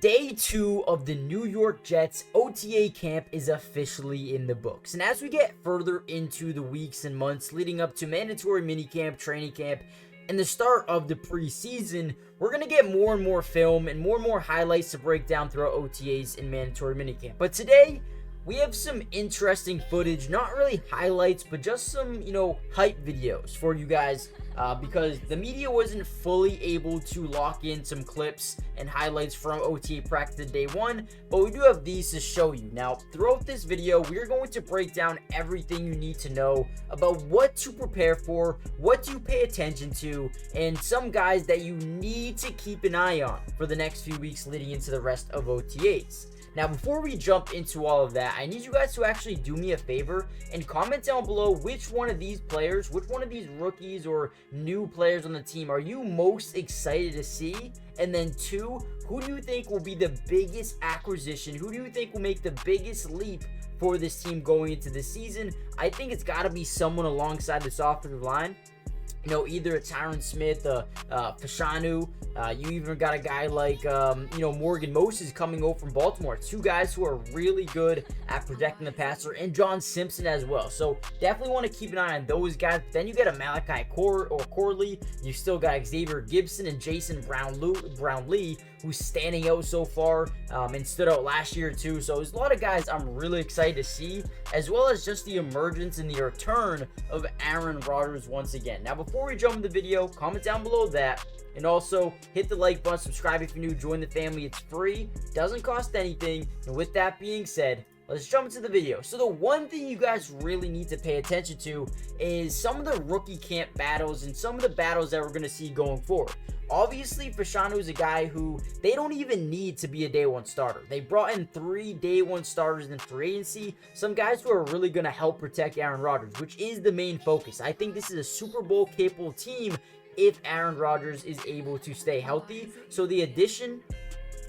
Day 2 of the New York Jets OTA camp is officially in the books. And as we get further into the weeks and months leading up to mandatory minicamp, training camp, and the start of the preseason, we're going to get more and more film and more highlights to break down throughout OTAs and mandatory minicamp. But today, we have some interesting footage, not really highlights, but just some, hype videos for you guys because the media wasn't fully able to lock in some clips and highlights from OTA practice day 1, but we do have these to show you. Now, throughout this video, we are going to break down everything you need to know about what to prepare for, what to pay attention to, and some guys that you need to keep an eye on for the next few weeks leading into the rest of OTAs. Now, before we jump into all of that, I need you guys to actually do me a favor and comment down below which one of these players, which one of these rookies or new players on the team are you most excited to see? And then 2, who do you think will be the biggest acquisition? Who do you think will make the biggest leap for this team going into the season? I think it's got to be someone alongside this offensive line. Either a Tyron Smith, Fashanu, you even got a guy like, Morgan Moses coming over from Baltimore. 2 guys who are really good at protecting the passer, and John Simpson as well. So definitely want to keep an eye on those guys. Then you got a Malachi Corley. You still got Xavier Gibson and Jason Brownlee, who's standing out so far and stood out last year too. So there's a lot of guys I'm really excited to see, as well as just the emergence and the return of Aaron Rodgers once again. Now, before we jump into the video, comment down below that, and also hit the like button, subscribe if you're new, join the family. It's free, doesn't cost anything. And with that being said, let's jump into the video. So the one thing you guys really need to pay attention to is some of the rookie camp battles and some of the battles that we're going to see going forward. Obviously, Fashanu is a guy who they don't even need to be a day 1 starter. They brought in 3 day 1 starters in free agency, some guys who are really going to help protect Aaron Rodgers, which is the main focus. I think this is a Super Bowl capable team if Aaron Rodgers is able to stay healthy. So the addition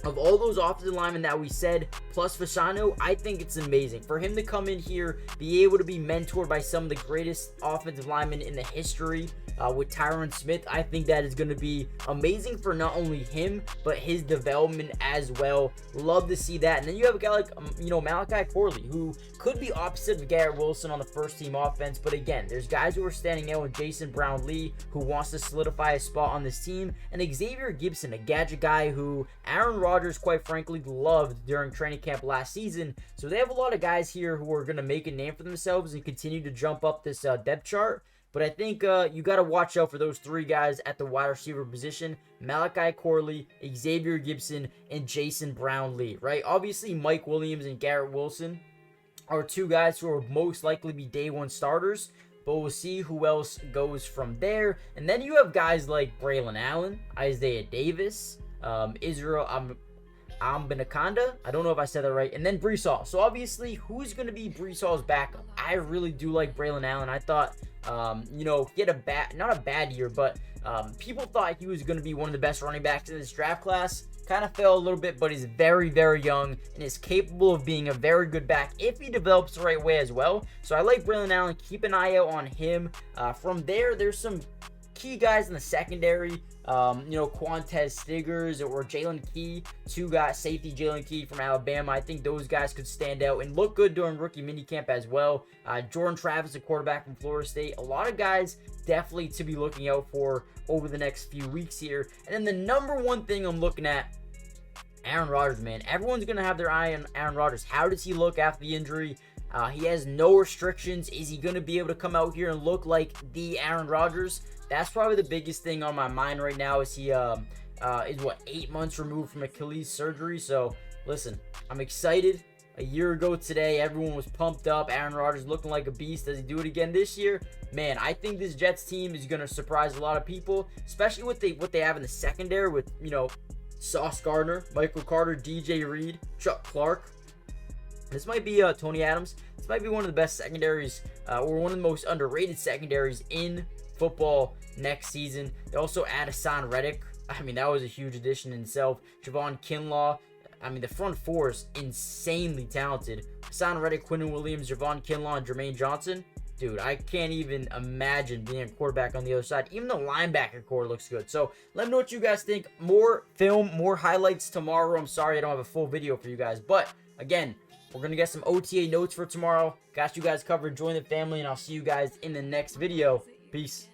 of all those offensive linemen that we said, plus Fashanu, I think it's amazing. For him to come in here, be able to be mentored by some of the greatest offensive linemen in the history with Tyron Smith, I think that is going to be amazing for not only him, but his development as well. Love to see that. And then you have a guy like, Malachi Corley, who could be opposite of Garrett Wilson on the first team offense. But again, there's guys who are standing out with Jason Brownlee, who wants to solidify a spot on this team, and Xavier Gibson, a gadget guy who Aaron Rodgers, quite frankly, loved during training camp last season. So they have a lot of guys here who are going to make a name for themselves and continue to jump up this depth chart. But I think you got to watch out for those 3 guys at the wide receiver position: Malachi Corley, Xavier Gibson, and Jason Brownlee, right? Obviously, Mike Williams and Garrett Wilson are 2 guys who will most likely be day 1 starters, but we'll see who else goes from there. And then you have guys like Braylon Allen, Isaiah Davis, Israel Anaconda. I don't know if I said that right. And then Breece Hall. So obviously, who's going to be Breece Hall's backup? I really do like Braylon Allen. I thought, he had not a bad year, but people thought he was going to be one of the best running backs in this draft class. Kind of fell a little bit, but he's very, very young and is capable of being a very good back if he develops the right way as well. So I like Braylon Allen. Keep an eye out on him. From there, there's some key guys in the secondary, Quantez Stiggers or Jalen Key, 2 guys, safety Jalen Key from Alabama. I think those guys could stand out and look good during rookie minicamp as well. Jordan Travis, a quarterback from Florida State. A lot of guys definitely to be looking out for over the next few weeks here. And then the number 1 thing I'm looking at, Aaron Rodgers, man. Everyone's going to have their eye on Aaron Rodgers. How does he look after the injury? He has no restrictions. Is he going to be able to come out here and look like the Aaron Rodgers? That's probably the biggest thing on my mind right now. Is he is 8 months removed from Achilles surgery? So listen, I'm excited. A year ago today, everyone was pumped up. Aaron Rodgers looking like a beast. Does he do it again this year? Man, I think this Jets team is going to surprise a lot of people, especially what they have in the secondary with Sauce Gardner, Michael Carter, DJ Reed, Chuck Clark. This might be Tony Adams. This might be one of the best secondaries or one of the most underrated secondaries in football next season. They also add Hassan Reddick. I mean, that was a huge addition in itself. Javon Kinlaw. I mean, the front 4 is insanely talented. Hassan Reddick, Quinnen Williams, Javon Kinlaw, and Jermaine Johnson. dude, I can't even imagine being a quarterback on the other side. Even the linebacker core looks good. So let me know what you guys think. More film, more highlights tomorrow. I'm sorry I don't have a full video for you guys. But again, we're going to get some OTA notes for tomorrow. Got you guys covered. Join the family, and I'll see you guys in the next video. Peace.